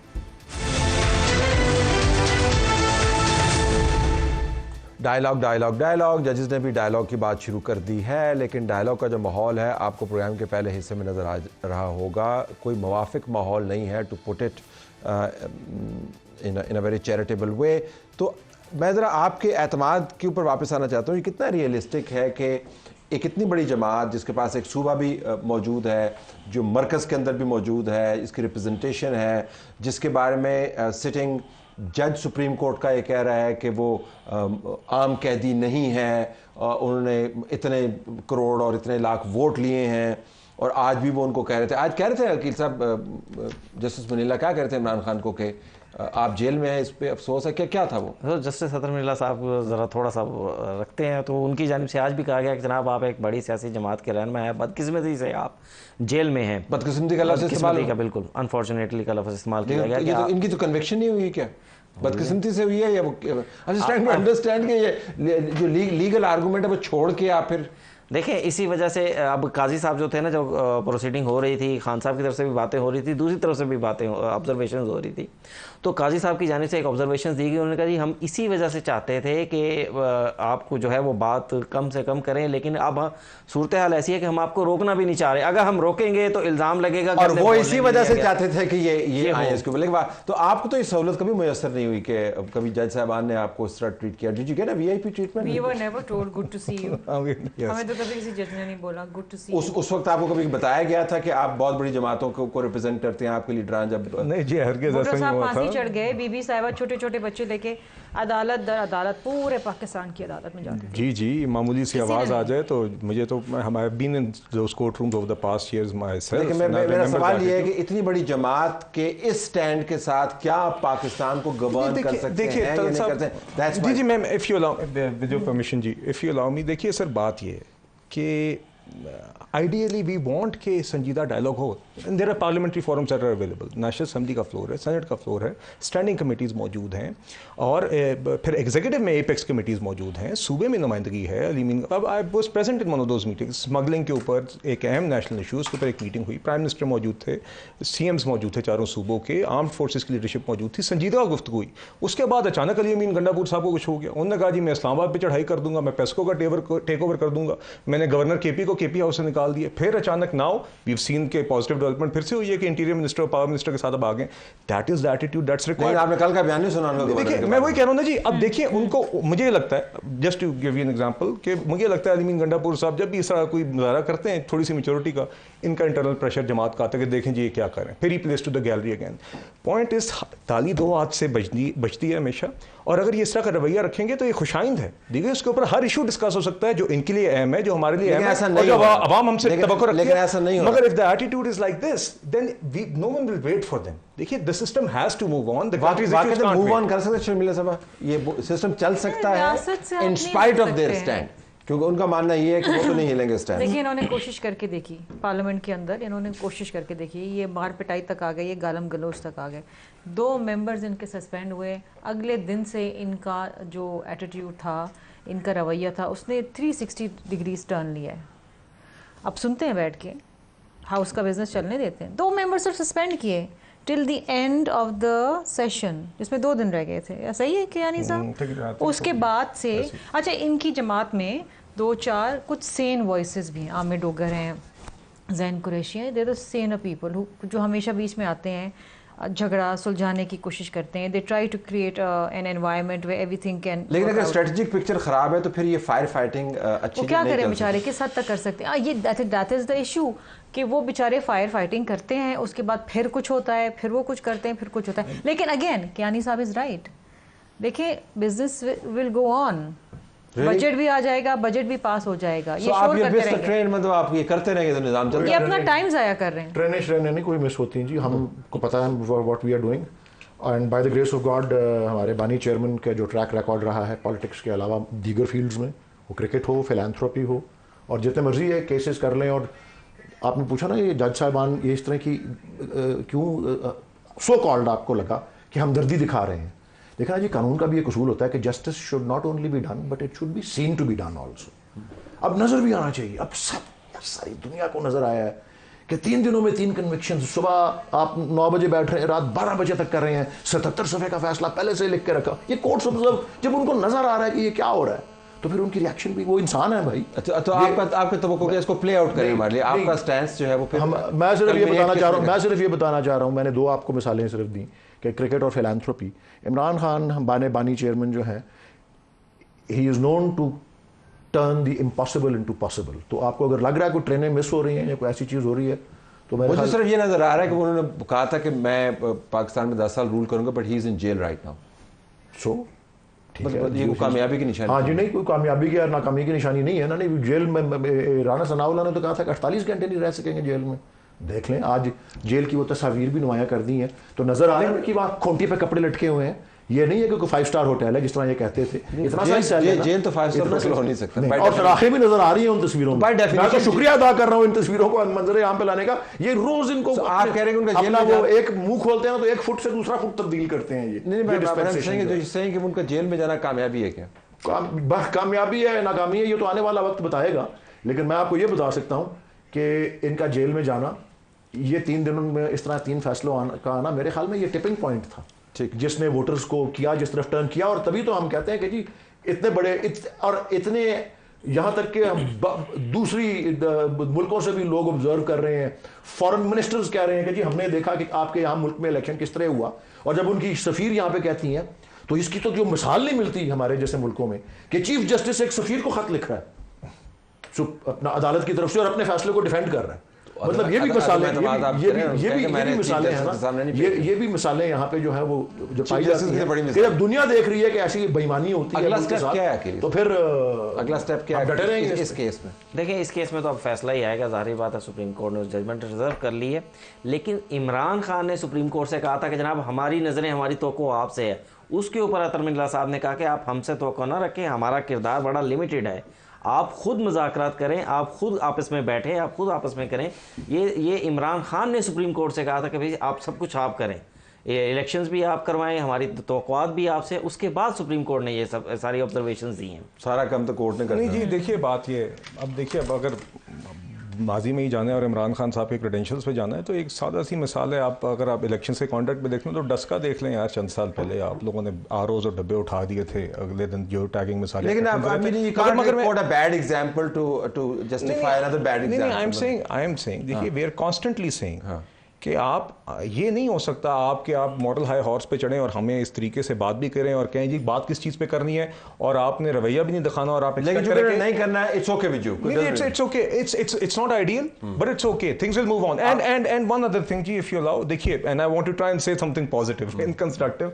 डायलॉग जजेस ने भी डायलॉग की बात शुरू कर दी है, लेकिन डायलॉग का जो माहौल है आपको प्रोग्राम के पहले हिस्से में नज़र आ रहा होगा, कोई मुवाफिक माहौल नहीं है, to put it in a very charitable way. तो मैं ज़रा आपके एतमाद के ऊपर वापस आना चाहता हूँ, ये कितना रियलिस्टिक है कि एक इतनी बड़ी जमात जिसके पास एक सूबा भी मौजूद है, जो मरकज़ के अंदर भी मौजूद है, इसकी रिप्रेजेंटेशन है, जिसके बारे में सिटिंग जज सुप्रीम कोर्ट का ये कह रहा है कि वो आम कैदी नहीं है, उन्होंने इतने करोड़ और इतने लाख वोट लिए हैं, और आज भी वो उनको कह रहे थे, आज कह रहे थे वकील साहब, जस्टिस मनीला क्या कह रहे थे इमरान खान को कि आप जेल में हैं, इस पे अफसोस है, क्या था वो? तो जस्टिस सदर मनीला साहब ज़रा थोड़ा सा रखते हैं, तो उनकी जानिब से आज भी कहा गया कि जनाब आप एक बड़ी सियासी जमात के रहनुमा हैं, बदकिस्मती से आप जेल में हैं। बदकिस्मती का लफ्ज़ इस्तेमाल का, बिल्कुल अनफॉर्चुनेटली का लफ्ज़ इस्तेमाल किया गया कि तो इनकी तो कन्विक्शन नहीं हुई क्या, बदकिस्मती से हुई है, या वो अंडरस्टैंड कि ये जो लीगल आर्गूमेंट है वो छोड़ के आप फिर देखें, इसी वजह से अब काजी साहब जो थे ना, जो प्रोसीडिंग हो रही थी, खान साहब की तरफ से भी बातें हो रही थी, दूसरी तरफ से भी बातें ऑब्जर्वेशन हो रही थी, तो काजी साहब की जानिब से एक ऑब्जर्वेशन दी गई, उन्होंने कहा जी हम इसी वजह से चाहते थे कि आपको जो है वो बात कम से कम करें, लेकिन अब सूरत हाल ऐसी है कि हम आपको रोकना भी नहीं चाह रहे, अगर हम रोकेंगे तो इल्ज़ाम लगेगा, और वो इसी वजह से चाहते थे कि ये आए इसके ऊपर। तो आपको तो ये सहूलत कभी मुयसर नहीं हुई कि कभी जज साहबान ने आपको इस तरह ट्रीट किया? Did you get a VIP treatment? We were never told good to see you, हमें तो कभी किसी जज ने नहीं बोला गुड टू सी। उस वक्त आपको कभी बताया गया था कि आप बहुत बड़ी जमातों को रिप्रेजेंट करते हैं, आपके लीडरान जब नहीं जी, हरगिज़ ऐसा नहीं हुआ था। फांसी चढ़ गए, बीबी साहिबा छोटे छोटे बच्चे लेके अदालत दर अदालत पूरे पाकिस्तान की अदालत में जाते थे। जी मामूली सी आवाज़ आ जाए तो मुझे तो हमारे been in those court rooms over the past years myself. लेकिन मेरा सवाल ये है कि इतनी बड़ी जमात के इस स्टैंड के साथ क्या आप पाकिस्तान को गवर्न कर सकते हैं या नहीं करते हैं? जी ma'am, if you allow, with your permission जी, इफ़ यू अलाउ मी, देखिए सर बात ये है कि आइडियली वी वांट के संजीदा डायलॉग हो, there are parliamentary forums that are available, national assembly का फ्लोर है, सेनेट का फ्लोर है, स्टैंडिंग कमेटीज़ मौजूद हैं, और फिर एग्जीक्यूटिव में एपेक्स कमेटीज़ मौजूद हैं, सूबे में नुमाइंदगी है। अब I was present in one of those meetings, smuggling के ऊपर एक अहम नेशनल इशूज़ के ऊपर एक मीटिंग हुई, प्राइम मिनिस्टर मौजूद थे, CMs मौजूद थे चारों सूबों के, आर्म्ड फोर्सेस की लीडरशिप मौजूद थी, संजीदा गुफ्तगू हुई। उसके बाद अचानक अली अमीन गंडापुर साहब को कुछ हो गया, उन्होंने कहा जी मैं इस्लामाबाद पर चढ़ाई कर दूंगा, मैं पेस्को का टेक ओवर कर दूंगा, मैंने गवर्नर KP को KP हाउस से निकाल दिया। फिर अचानक नाउ वी हैव सीन के पॉजिटिव डेवलपमेंट फिर से हुई है कि इंटीरियर मिनिस्टर और पावर मिनिस्टर के साथ अब आ गए। That is the attitude that's required. आपने कल का बयान नहीं सुना? देखिए मैं वही कह रहा हूं ना जी, अब देखिए उनको, मुझे लगता है, just to give you an example, कि मुझे लगता है अलीमीन गंडापुर साहब जब भी इस तरह कोई मुजाहरा करते हैं थोड़ी सी मैच्योरिटी का, इनका इंटरनल प्रेशर जमात का आता है कि देखें जी ये क्या करें, फिर he plays to the gallery again. Point is ताली दो हाथ से बचती है हमेशा, और अगर ये इस तरह का रवैया रखेंगे तो ये खुशाइंद है। देखिए उसके ऊपर हर इशू डिस्कस हो सकता है जो इनके लिए अहम है, जो हमारे लिए अहम है, और जो अवाम हमसे तवक्को रखती है, ऐसा नहीं होगा। मगर if the attitude is like this then no one will wait for them. देखिए the system has to move on, the country is move on कर सकते हैं शर्मिला साहब, ये सिस्टम चल सकता है in spite of their stand, क्योंकि उनका मानना ये है कि वो तो नहीं हिलेंगे स्टैंड। देखिए इन्होंने कोशिश करके देखी पार्लियामेंट के अंदर, इन्होंने कोशिश करके देखी, ये मार पिटाई तक आ गए, ये गालम गलोच तक आ गए, 2 मेंबर्स इनके सस्पेंड हुए। अगले दिन से इनका जो एटीट्यूड था, इनका रवैया था, उसने 360 डिग्रीज टर्न लिया है। अब सुनते हैं बैठ के, हाउस का बिजनेस चलने देते हैं। 2 मेंबर्स सिर्फ सस्पेंड किए till the end of the session, जिसमें 2 दिन रह गए थे, सही है क्या यानी साहब? उसके बाद से अच्छा, इनकी जमात में 2-4 कुछ सेन वॉइसेस भी हैं, आमिर डोगर हैं, जैन कुरैशी हैं, दे द सेन पीपल जो हमेशा बीच में आते हैं, झगड़ा सुलझाने की कोशिश करते हैं. They try to create an environment where everything can. लेकिन अगर स्ट्रेटेजिक पिक्चर खराब है तो फिर ये फायर फाइटिंग अच्छी वो क्या नहीं करें कर बेचारे, सकते। किस हद तक कर सकते हैं. ये दैट इज़ द इशू कि वो बेचारे फायर फाइटिंग करते हैं, उसके बाद फिर कुछ होता है, फिर वो कुछ करते हैं, फिर कुछ होता है. लेकिन अगेन कियानी साहब इज़ राइट. देखिए business will go on. Budget भी आ जाएगा, बजट भी पास हो जाएगा. ये आप शोर ये करते मिस द रहेंगे, ट्रेन, मतलब आप ये करते रहेंगे तो निजाम चलता ये अपना टाइम ज़ाया कर रहे हैं. ट्रेनें नहीं कोई मिस होती हैं जी, हमको पता है what we are doing. And by the grace of God हमारे बानी चेयरमैन का जो ट्रैक रिकॉर्ड रहा है पॉलिटिक्स के अलावा दीगर फील्ड्स में, वो क्रिकेट हो, फिलैंथ्रोपी हो, और जितने मर्जी है केसेस कर लें. और आपने पूछा ना ये जज साहिबान ये इस तरह की क्यों सो कॉल्ड आपको लगा कि हमदर्दी दिखा रहे हैं. देखा जी, कानून का भी एक उसूल होता है कि justice should not only be done but it should be seen to be done also. अब नजर भी आना चाहिए. अब सब सारी दुनिया को नजर आया है कि 3 दिनों में 3 कन्विक्शन. सुबह आप 9 बजे बैठ रहे हैं, रात 12 बजे तक कर रहे हैं. 77 सफ़े का फैसला पहले से लिख के रखा. ये कोर्ट मतलब जब उनको नजर आ रहा है कि ये क्या हो रहा है तो फिर उनकी रिएक्शन भी, वो इंसान है भाई. अच्छा, तो आपका तवक्को क्या इसको प्ले आउट करें हमारे लिए, आपका स्टैंस जो है वो फिर मैं सिर्फ ये बताना चाह रहा हूँ, मैंने 2 आपको मिसालें सिर्फ दी कि क्रिकेट और फिलैंथ्रोपी. इमरान खान बानी चेयरमैन जो है, he is known to turn the impossible into possible. तो आपको अगर लग रहा है कोई ट्रेनें मिस हो रही हैं या कोई ऐसी चीज़ हो रही है तो मुझे सिर्फ ये नजर आ रहा है कि उन्होंने कहा था कि मैं पाकिस्तान में 10 साल रूल करूंगा, but he is in jail right now. So मतलब ये कामयाबी की निशानी. हाँ जी, नहीं कोई कामयाबी की या नाकामी की निशानी नहीं है ना. नहीं, जेल में राना सनाउल्लाह ने तो कहा था कि 48 घंटे नहीं रह सकेंगे जेल में. देख लें, आज जेल की वो तस्वीर भी नुमाया कर दी हैं तो नजर आ रहा है कि वहाँ खोंटी पे कपड़े लटके हुए हैं. ये नहीं है कि कोई 5 स्टार होटल है जिस तरह ये कहते थे. इतना जेल तो 5 स्टार हो नहीं सकता. और सराखें भी नजर आ रही हैं उन तस्वीरों में. मैं तो शुक्रिया अदा कर रहा हूँ इन तस्वीरों को मंजर आम पे लाने का. ये रोज इनको आप कह रहे हैं कि उनका जेल अपना वो एक मुंह खोलते हैं तो 1 फुट से दूसरा फुट तब्दील करते हैं. ये नहीं, मैं कि उनका जेल में जाना कामयाबी है क्या? कामयाबी है नाकामी है ये तो आने वाला वक्त बताएगा. लेकिन मैं आपको ये बता सकता हूँ कि इनका जेल में जाना, ये 3 दिनों में इस तरह 3 फैसलों का आना, मेरे ख्याल में ये टिपिंग पॉइंट था जिसने वोटर्स को किया, जिस तरफ टर्न किया. और तभी तो हम कहते हैं कि जी इतने बड़े और इतने यहाँ तक कि दूसरी मुल्कों से भी लोग ऑब्जर्व कर रहे हैं. फॉरेन मिनिस्टर्स कह रहे हैं कि जी हमने देखा कि आपके यहाँ मुल्क में इलेक्शन किस तरह हुआ. और जब उनकी सफ़ीर यहाँ पे कहती हैं तो इसकी तो जो मिसाल नहीं मिलती हमारे जैसे मुल्कों में कि चीफ जस्टिस एक सफ़ीर को खत लिख रहा है अपना अदालत की तरफ से और अपने फैसले को डिफेंड कर रहा है. मतलब ये भी मिसालें, ये भी मिसालें यहाँ पे जो है वो जो पाई जाती हैं कि जब दुनिया देख रही है कि ऐसी बेईमानी होती है. अगला स्टेप क्या है तो फिर अगला स्टेप क्या है डटे रहेंगे इस केस में? देखिए, इस केस में तो अब फैसला ही आएगा. जाहिर बात है सुप्रीम कोर्ट ने उस जजमेंट रिजर्व कर ली है. लेकिन इमरान खान ने सुप्रीम कोर्ट से कहा था कि जनाब हमारी नज़रें, हमारी तवक्को आपसे है. उसके ऊपर अतर मिल्ला साहब ने कहा कि आप हमसे तवक्को ना रखें, हमारा किरदार बड़ा लिमिटेड है, आप खुद मुज़ाकरात करें, आप खुद आपस में बैठें, आप खुद आपस में करें. ये इमरान खान ने सुप्रीम कोर्ट से कहा था कि भाई आप सब कुछ आप करें, ये इलेक्शंस भी आप करवाएं, हमारी तवक्कुआत भी आपसे. उसके बाद सुप्रीम कोर्ट ने ये सब सारी ऑब्जर्वेशंस दी हैं. सारा काम तो कोर्ट ने करना. नहीं जी, देखिए बात ये, अब देखिए, अब अगर माजी में ही जाना है और इमरान खान साहब के क्रेडेंशियल्स पे जाना है तो एक सादा सी मिसाल है. आप अगर आप इलेक्शन से कॉन्टेक्ट में देखना तो डस्का देख लें यार. चंद साल पहले आप लोगों ने आरओज़ और डब्बे उठा दिए थे, अगले दिन जो टैगिंग मिसाल. लेकिन आई एम सेइंग देखिए, वी आर कॉन्स्टेंटली सेइंग कि आप ये नहीं हो सकता आप मॉडल हाई हॉर्स पे चढ़ें और हमें इस तरीके से बात भी करें और कहें जी बात किस चीज़ पे करनी है और आपने रवैया भी नहीं दिखाना और आप नहीं करना है. It's okay with you. It's okay, it's not ideal but it's okay, things will move on. And one other thing जी, इफ यू अलाउ, देखिए, and I want to try and say something positive and constructive.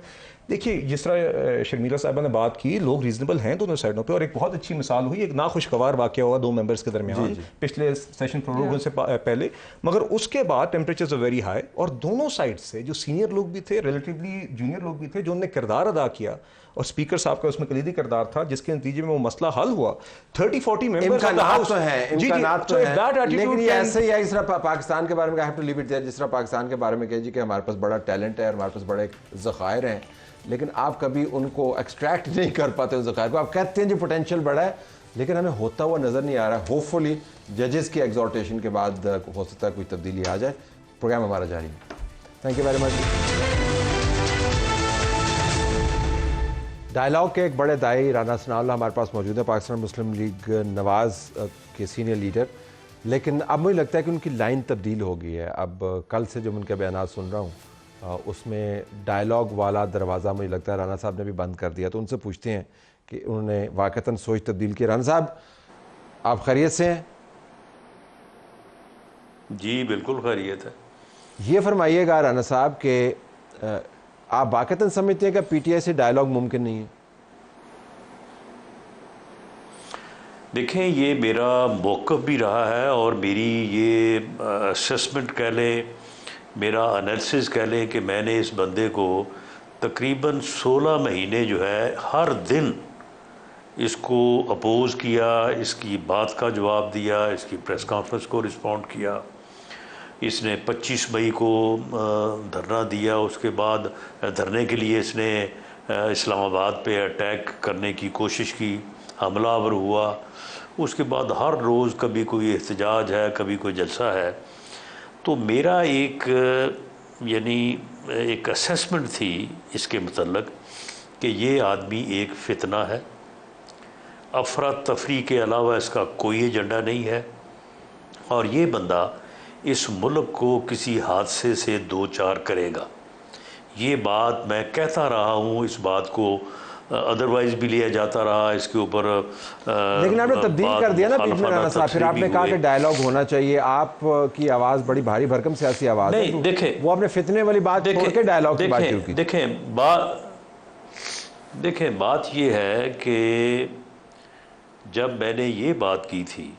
देखिए, जिस तरह शर्मिला साहिबा ने बात की, लोग रीजनेबल हैं दोनों साइडों पे. और एक बहुत अच्छी मिसाल हुई, एक नाखुशगवार वाक़या हुआ 2 मेंबर्स के दरमियान पिछले सेशन प्रोग्राम से पहले, मगर उसके बाद टेम्परेचर्स आर वेरी हाई और दोनों साइड से जो सीनियर लोग भी थे, रिलेटिवली जूनियर लोग भी थे, जो उन्होंने किरदार अदा किया और स्पीकर साहब का उसमें कलीदी किरदार था, जिसके नतीजे में वो मसला हल हुआ. 30-40 मेंबर्स ऑफ द हाउस है. लेकिन ये ऐसे ही है जिस तरह पाकिस्तान के बारे में, I have to leave it there, जिस तरह पाकिस्तान के बारे में कहे जी कि हमारे पास बड़ा टैलेंट है, हमारे पास बड़े ज़खायर हैं, लेकिन आप कभी उनको एक्सट्रैक्ट नहीं कर पाते उस ज़खायर को. आप कहते हैं जो पोटेंशियल बड़ा है, लेकिन हमें होता हुआ नज़र नहीं आ रहा. होपफुली जजेस की एग्जॉर्टेशन के बाद हो सकता है कोई तब्दीली आ जाए. प्रोग्राम हमारा जारी है. Thank you very much. Dialogue के एक बड़े दाई राना सनाउल्लाह हमारे पास मौजूद है, पाकिस्तान मुस्लिम लीग नवाज़ के सीनियर लीडर. लेकिन अब मुझे लगता है कि उनकी लाइन तब्दील हो गई है. अब कल से जब उनके बयान सुन रहा हूँ उसमें डायलॉग वाला दरवाज़ा मुझे लगता है राना साहब ने भी बंद कर दिया। तो उनसे पूछते हैं कि उन्होंने वाक़तन सोच तब्दील की। राना साहब, आप खैरियत से हैं? जी बिल्कुल खैरियत है। ये फरमाइएगा राना साहब कि आप वाक़तन समझते हैं कि पीटीआई से डायलॉग मुमकिन नहीं है? देखें, ये मेरा मौक़िफ़ भी रहा है और मेरी ये असेसमेंट कह लें, मेरा एनालिसिस कह लें कि मैंने इस बंदे को तकरीबन 16 महीने जो है हर दिन इसको अपोज़ किया, इसकी बात का जवाब दिया, इसकी प्रेस कॉन्फ्रेंस को रिस्पॉन्ड किया। इसने 25 मई को धरना दिया, उसके बाद धरने के लिए इसने इस्लामाबाद पे अटैक करने की कोशिश की, हमलावर हुआ। उसके बाद हर रोज़ कभी कोई एहतजाज है, कभी कोई जलसा है। तो मेरा एक यानी एक असेसमेंट थी इसके मतलब कि ये आदमी एक फितना है, अफरा तफरी के अलावा इसका कोई एजेंडा नहीं है, और ये बंदा इस मुल्क को किसी हादसे से दो चार करेगा। ये बात मैं कहता रहा हूँ, इस बात को अदरवाइज भी लिया जाता रहा, इसके ऊपर लेकिन आपने तब्दील कर दिया ना बीच में राना साहब। फिर आपने कहा कि डायलॉग होना चाहिए। आपकी आवाज़ बड़ी भारी भरकम सियासी आवाज़ है। नहीं, देखें, वो आपने फितने वाली बात छोड़ के डायलॉग की बात शुरू की। देखें, बात ये है कि जब मैंने ये बात की थी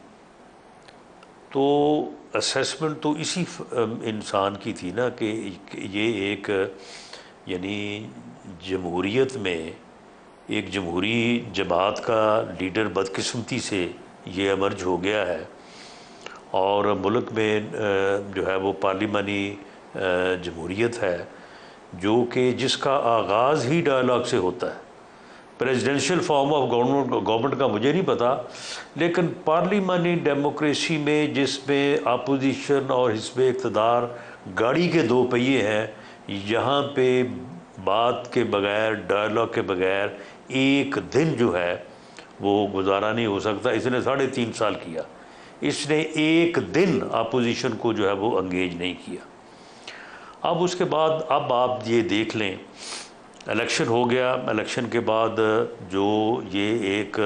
तो असेसमेंट तो इसी इंसान की थी ना कि ये एक यानी जमहूरियत में एक जमहूरी जमात का लीडर बदकिस्मती से ये एमर्ज हो गया है, और मुल्क में जो है वो पार्लिमानी जमहूरियत है जो कि जिसका आगाज़ ही डायलॉग से होता है। प्रेसिडेंशियल फॉर्म ऑफ गवर्नमेंट का मुझे नहीं पता, लेकिन पार्लिमानी डेमोक्रेसी में जिसमें अपोजिशन और हिस्ब इक़्तिदार गाड़ी के दो पहिए हैं, यहाँ पे बात के बगैर, डायलॉग के बगैर एक दिन जो है वो गुजारा नहीं हो सकता। इसने 3.5 साल किया, इसने एक दिन अपोजिशन को जो है वो अंगेज नहीं किया। अब उसके बाद अब आप ये देख लें, इलेक्शन हो गया। इलेक्शन के बाद जो ये एक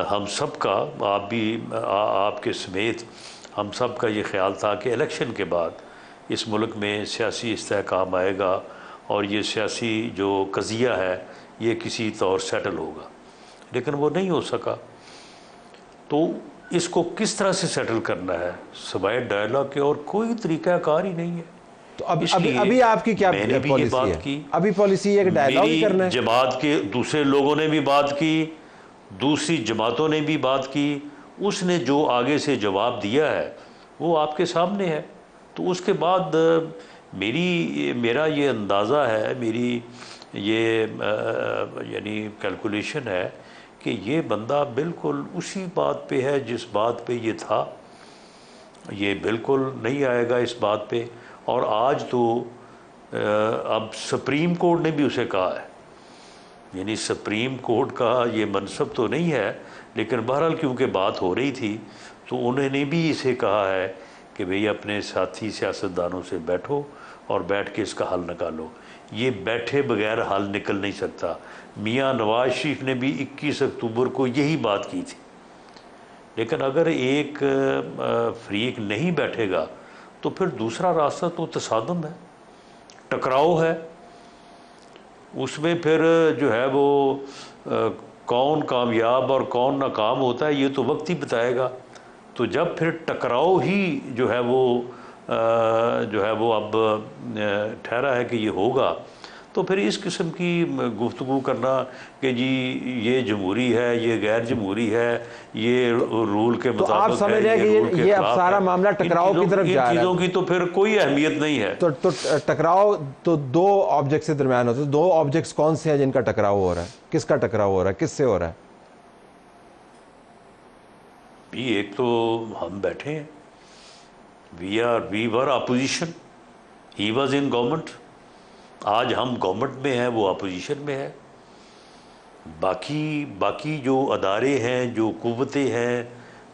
हम सब का, आप भी आपके समेत हम सब का ये ख्याल था कि इलेक्शन के बाद इस मुल्क में सियासी इस्तेहकाम आएगा और ये सियासी जो कज़िया है ये किसी तौर सेटल होगा, लेकिन वो नहीं हो सका। तो इसको किस तरह से सेटल करना है सिवाय डायलॉग के और कोई तरीक़ाकार ही नहीं है। तो अभी आपकी क्या पॉलिसी है? अभी पॉलिसी है कि डायलॉग ही करना है? जमात के दूसरे लोगों ने भी बात की, दूसरी जमातों ने भी बात की, उसने जो आगे से जवाब दिया है वो आपके सामने है। तो उसके बाद मेरा ये अंदाज़ा है, मेरी ये यानी कैलकुलेशन है कि ये बंदा बिल्कुल उसी बात पे है जिस बात पे ये था, ये बिल्कुल नहीं आएगा इस बात पे। और आज तो अब सुप्रीम कोर्ट ने भी उसे कहा है, यानी सुप्रीम कोर्ट का ये मनसब तो नहीं है, लेकिन बहरहाल क्योंकि बात हो रही थी तो उन्होंने भी इसे कहा है कि भाई अपने साथी सियासतदानों से बैठो और बैठ के इसका हल निकालो। ये बैठे बगैर हल निकल नहीं सकता। मियाँ नवाज शरीफ ने भी 21 अक्टूबर को यही बात की थी, लेकिन अगर एक फरीक नहीं बैठेगा तो फिर दूसरा रास्ता तो तसादम है, टकराव है। उसमें फिर जो है वो कौन कामयाब और कौन नाकाम होता है ये तो वक्त ही बताएगा। तो जब फिर टकराव ही जो है वो अब ठहरा है कि ये होगा, तो फिर इस किस्म की गुफ्तगू करना कि जी ये जमहूरी है, ये गैर जमहूरी है, ये रूल के मुताबिक, तो आप समझ रहे हैं कि ये अब सारा मामला टकराव की तरफ जा रहा है। चीज़ों की तो फिर कोई अहमियत नहीं है। तो टकराव तो दो ऑब्जेक्ट्स के दरमियान होता है। दो ऑब्जेक्ट्स कौन से हैं जिनका टकराव हो रहा है? किसका टकराव हो रहा है? किससे हो रहा है? एक तो हम बैठे हैं, we were opposition, he was in government. आज हम गवर्नमेंट में हैं, वो अपोजिशन में है। बाकी जो अदारे हैं, जो कुव्वतें हैं,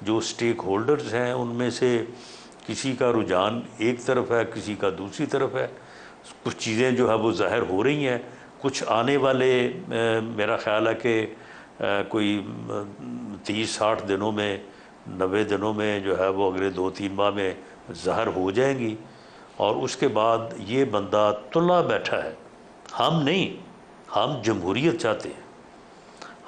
जो स्टेक होल्डर्स हैं, उनमें से किसी का रुझान एक तरफ है, किसी का दूसरी तरफ है। कुछ चीज़ें जो है वो ज़ाहिर हो रही हैं, कुछ आने वाले मेरा ख़्याल है कि कोई 30-60 दिनों में, 90 दिनों में जो है वो अगले 2-3 माह में ज़ाहिर हो जाएंगी। और उसके बाद ये बंदा तुला बैठा है। हम नहीं, हम जमहूरियत चाहते हैं।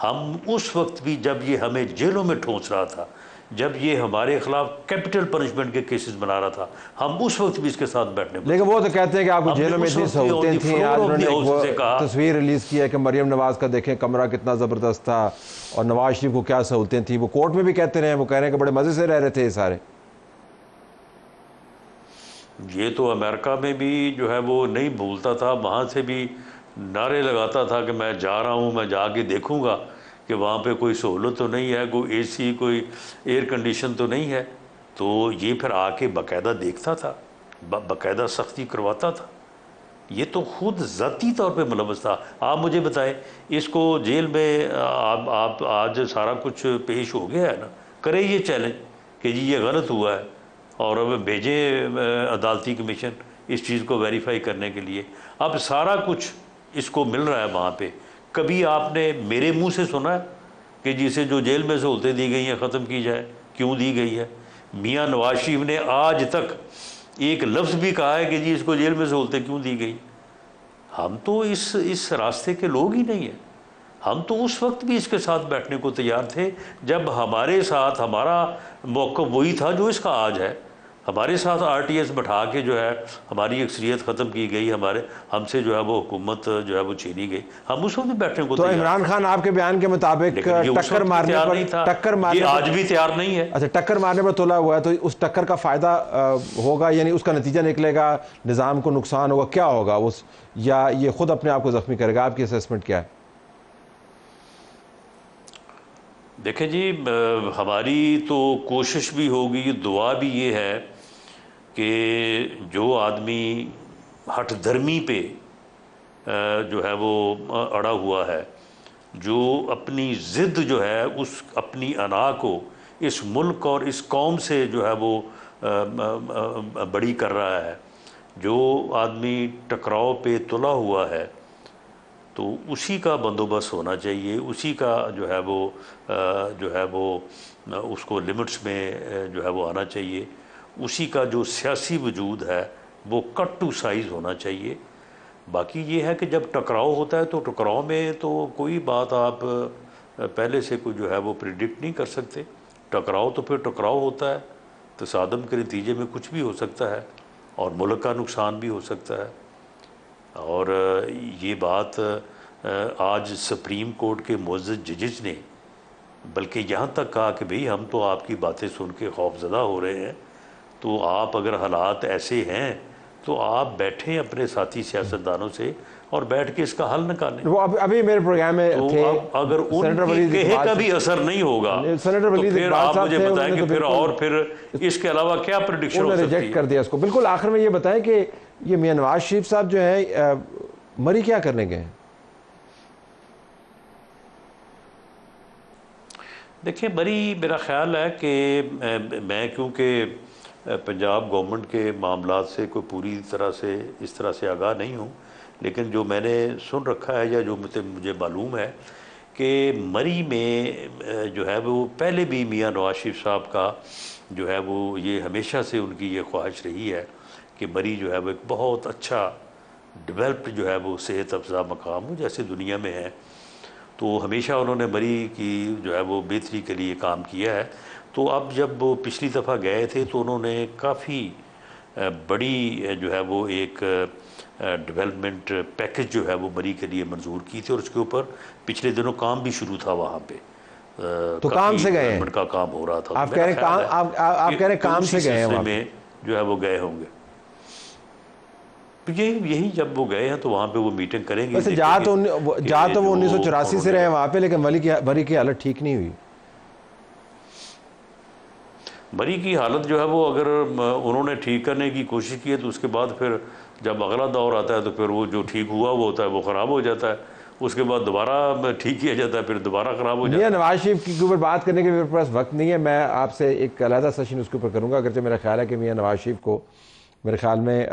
हम उस वक्त भी जब ये हमें जेलों में ठोंस रहा था, जब ये हमारे खिलाफ कैपिटल पनिशमेंट के केसेस बना रहा था, हम उस वक्त भी इसके साथ बैठने को। लेकिन वो तो कहते हैं कि आपको हमने जेलों में उस इतनी वक्त भी सहूलतें on the थी। floor आज of उन्होंने the एक house वो से कहा। तस्वीर रिलीज़ की है कि मरियम नवाज़ का देखें कमरा कितना ज़बरदस्त था और नवाज शरीफ को क्या सहूलतें थी। वो कोर्ट में भी कहते रहे, वो कह रहे हैं कि बड़े मज़े से रह रहे थे ये सारे। ये तो अमेरिका में भी जो है वो नहीं भूलता था, वहाँ से भी नारे लगाता था कि मैं जा रहा हूँ, मैं जाके देखूँगा कि वहाँ पे कोई सहूलत तो नहीं है, कोई एसी, कोई एयर कंडीशन तो नहीं है। तो ये फिर आके बाकायदा देखता था, बाकायदा सख्ती करवाता था। ये तो खुद ज़ाती तौर पे मुलव्वस था। आप मुझे बताएं, इसको जेल में आप आज सारा कुछ पेश हो गया है ना, करें ये चैलेंज कि जी ये गलत हुआ है और अब भेजें अदालती कमीशन इस चीज़ को वेरीफाई करने के लिए। अब सारा कुछ इसको मिल रहा है वहाँ पे। कभी आपने मेरे मुंह से सुना है कि जिसे जो जेल में सहूलतें दी गई हैं ख़त्म की जाए? क्यों दी गई है? मियाँ नवाज शरीफ ने आज तक एक लफ्ज़ भी कहा है कि जी इसको जेल में सहूलतें क्यों दी गई? हम तो इस रास्ते के लोग ही नहीं हैं। हम तो उस वक्त भी इसके साथ बैठने को तैयार थे जब हमारे साथ हमारा मौक़िफ़ वही था जो इसका आज है। हमारे साथ आरटीएस बैठा के जो है हमारी अक्सरियत ख़त्म की गई, हमसे जो है वो हुकूमत जो है वो छीनी गई। हम उस वक्त भी बैठने को तो इमरान खान आपके बयान के मुताबिक टक्कर मारने पर आज भी तैयार नहीं है। अच्छा, टक्कर मारने पर तुला हुआ है, तो उस टक्कर का फ़ायदा होगा, यानी उसका नतीजा निकलेगा, निज़ाम को नुकसान होगा, क्या होगा उस, या ये खुद अपने आप को ज़ख्मी करेगा? आपकी असेसमेंट क्या है? देखें जी, हमारी तो कोशिश भी होगी, दुआ भी ये है कि जो आदमी हठधर्मी पे जो है वो अड़ा हुआ है, जो अपनी ज़िद जो है उस अपनी अना को इस मुल्क और इस कौम से जो है वो बड़ी कर रहा है, जो आदमी टकराव पे तुला हुआ है, तो उसी का बंदोबस्त होना चाहिए, उसी का जो है वो उसको लिमिट्स में जो है वो आना चाहिए। उसी का जो सियासी वजूद है वो कट टू साइज़ होना चाहिए। बाकी ये है कि जब टकराव होता है तो टकराव में तो कोई बात आप पहले से कोई जो है वो प्रिडिक्ट नहीं कर सकते। टकराव तो फिर टकराव होता है, तसादम के नतीजे में कुछ भी हो सकता है और मुल्क का नुकसान भी हो सकता है। और ये बात आज सुप्रीम कोर्ट के मुअज़्ज़ज़ जजेस ने बल्कि यहाँ तक कहा कि भाई हम तो आपकी बातें सुन के खौफज़दा हो रहे हैं, तो आप अगर हालात ऐसे हैं तो आप बैठें अपने साथी सियासतदानों से और बैठ के इसका हल निकालें। वो अभी मेरे प्रोग्राम में तो थे, अगर उनके कहे का भी असर नहीं होगा तो फिर आप मुझे बताएं कि फिर और फिर इसके अलावा क्या प्रेडिक्शन हो सकती है? रिजेक्ट कर दिया इसको। बिल्कुल आखिर में ये बताएं कि ये मियां नवाज शरीफ साहब जो है मरी क्या करने गए हैं? देखिए, मरी मेरा ख्याल है कि मैं क्योंकि पंजाब गवर्नमेंट के मामलात से कोई पूरी तरह से इस तरह से आगाह नहीं हूँ, लेकिन जो मैंने सुन रखा है या जो मुझे मालूम है कि मरी में जो है वो पहले भी मियां नवाज शरीफ साहब का जो है वो ये हमेशा से उनकी ये ख्वाहिश रही है कि मरी जो है वो एक बहुत अच्छा डेवलप्ड जो है वो सेहत अफजा मकाम हो जैसे दुनिया में है। तो हमेशा उन्होंने मरी की जो है वो बेहतरी के लिए काम किया है। तो अब जब वो पिछली दफ़ा गए थे तो उन्होंने काफ़ी बड़ी जो है वो एक डेवलपमेंट पैकेज जो है वो मरी के लिए मंजूर की थी और उसके ऊपर पिछले दिनों काम भी शुरू था वहाँ पे। तो काम से गए हैं? का काम हो रहा था। आप कह रहे काम, आप कह रहे काम से गए हैं वहाँ में जो है वो गए होंगे। तो यही जब वो गए हैं तो वहाँ पे वो मीटिंग करेंगे। वैसे जा तो वो 1984 से रहे वहाँ पे, लेकिन मरी की हालत ठीक नहीं हुई। मरी की हालत जो है वो अगर उन्होंने ठीक करने की कोशिश की है तो उसके बाद फिर जब अगला दौर आता है तो फिर वो जो ठीक हुआ वो होता है वो ख़राब हो जाता है, उसके बाद दोबारा ठीक किया जाता है, फिर दोबारा ख़राब हो जाता है। नवाज शरीफ के ऊपर बात करने के मेरे पास वक्त नहीं है, मैं आपसे एक अलहदा सेशन उसके ऊपर करूँगा। अगरचे मेरा ख्याल है कि मियां नवाज शरीफ को मेरे ख्याल में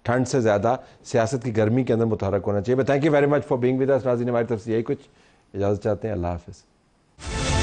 ठंड से ज़्यादा सियासत की गर्मी के अंदर मुतहरक होना चाहिए। Thank you very much for being with us. नाज़रीन, हमारी तरफ से यही कुछ, इजाज़त चाहते हैं। अल्लाह हाफ़िज़।